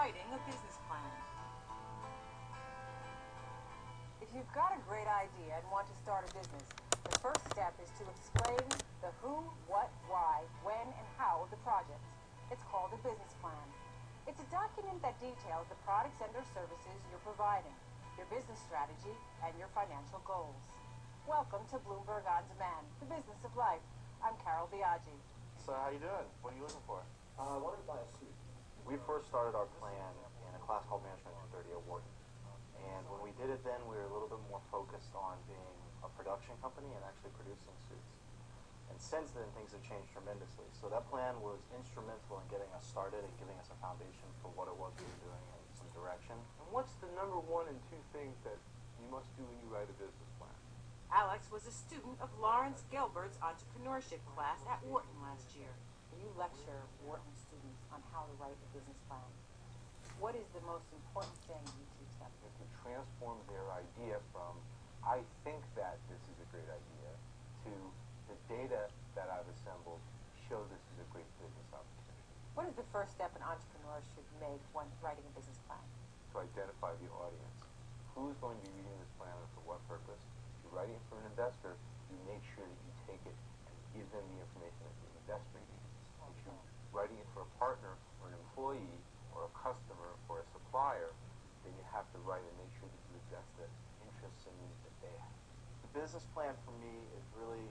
writing a business plan. If you've got a great idea and want to start a business, the first step is to explain the who, what, why, when, and how of the project. It's called a business plan. It's a document that details the products and or services you're providing, your business strategy, and your financial goals. Welcome to Bloomberg On Demand, the business of life. I'm Carol Biaggi. So how you doing? What are you looking for? I wanted to buy a suit. We first started our plan in a class called Management 230 at Wharton. And when we did it then, we were a little bit more focused on being a production company and actually producing suits. And since then, things have changed tremendously. So that plan was instrumental in getting us started and giving us a foundation for what it was we were doing and some direction. And what's the number one and two things that you must do when you write a business plan? Alex was a student of Lawrence Gilbert's entrepreneurship class at Wharton last year. You lecture Wharton students on how to write a business plan. What is the most important thing you teach them? If you transform their idea from, I think that this is a great idea, to the data that I've assembled show this is a great business opportunity. What is the first step an entrepreneur should make when writing a business plan? To identify the audience. Who's going to be reading this plan and for what purpose? If you're writing it for an investor, you make sure that you take it and give them the information that the investor needs. If you're writing it for a partner or an employee or a customer or a supplier, then you have to write and make sure that you address the interests and needs that they have. The business plan for me is really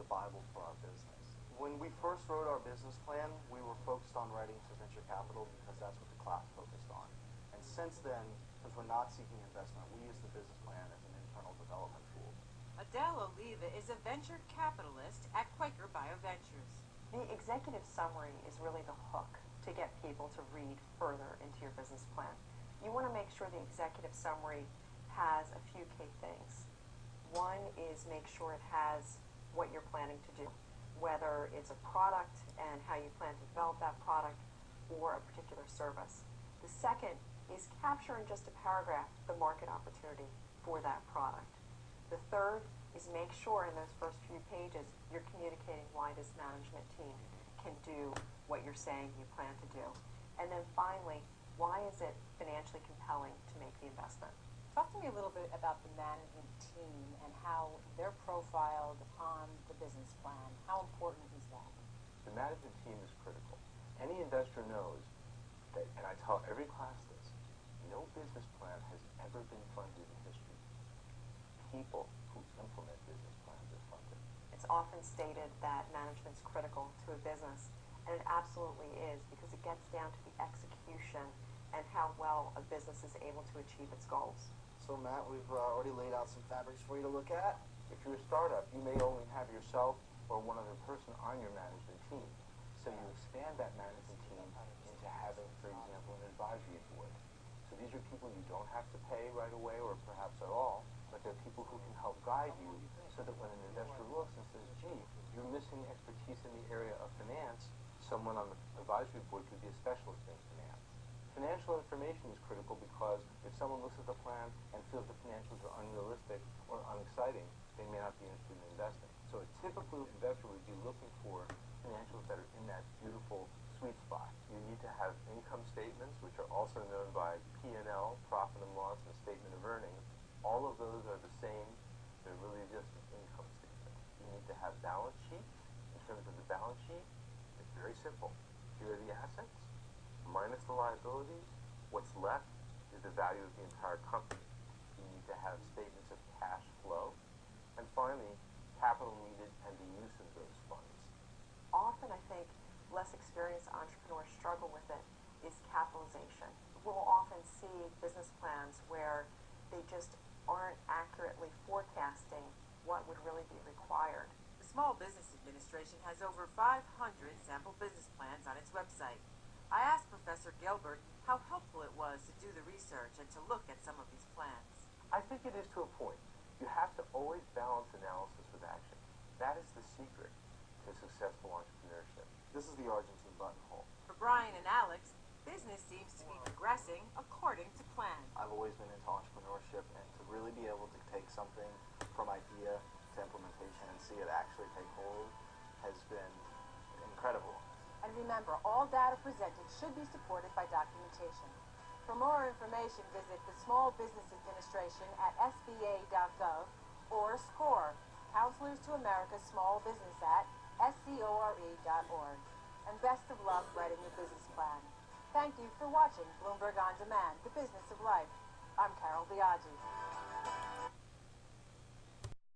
the Bible for our business. When we first wrote our business plan, we were focused on writing to venture capital because that's what the class focused on. And since then, since we're not seeking investment, we use the business plan as an internal development tool. Adele Oliva is a venture capitalist at Quaker BioVentures. The executive summary is really the hook to get people to read further into your business plan. You want to make sure the executive summary has a few key things. One is make sure it has what you're planning to do, whether it's a product and how you plan to develop that product or a particular service. The second is capture in just a paragraph the market opportunity for that product. The third is make sure in those first few pages you're communicating why this management team can do what you're saying you plan to do. And then finally, why is it financially compelling to make the investment? Talk to me a little bit about the management team and how they're profiled on the business plan. How important is that? The management team is critical. Any investor knows that, and I tell every class this, no business plan has ever been funded in history. People who implement business plans are funded. It's often stated that management's critical to a business, and it absolutely is because it gets down to the execution and how well a business is able to achieve its goals. So Matt, we've already laid out some fabrics for you to look at. If you're a startup, you may only have yourself or one other person on your management team. So you expand that management team into having, for example, an advisory board. So these are people you don't have to pay right away or perhaps at all, but they're people who can help guide you so that when an investor looks and says, gee, you're missing expertise in the area of finance, someone on the advisory board could be a specialist in finance. Financial information is critical because if someone looks at the plan and feels the financials are unrealistic or unexciting, they may not be interested in investing. So a typical investor would be looking for financials that are in that beautiful sweet spot. You need to have income statements, which are also known by P&L, profit and loss, and statement of earnings. All of those are the same. They're really just an income statement. You need to have balance sheets. In terms of the balance sheet, it's very simple. Here are the assets, minus the liabilities. What's left is the value of the entire company. You need to have statements of cash flow. And finally, capital needed and the use of those funds. Often, I think, less experienced entrepreneurs struggle with it is capitalization. We'll often see business plans where they just aren't accurately forecasting what would really be required. The Small Business Administration has over 500 sample business plans on its website. I asked Professor Gilbert how helpful it was to do the research and to look at some of these plans. I think it is to a point. You have to always balance analysis with action. That is the secret to successful entrepreneurship. This is the Argentine buttonhole. For Brian and Alex, business seems to be progressing according to plan. I've always been into entrepreneurship, and to really be able to take something from idea to implementation and see it actually take hold has been incredible. And And remember, all data presented should be supported by documentation. For more information, visit the Small Business Administration at sba.gov or SCORE, Counselors to America's Small Business at score.org. And best of luck writing your business plan. Thank you for watching Bloomberg On Demand, the business of life. I'm Carol Biaggi.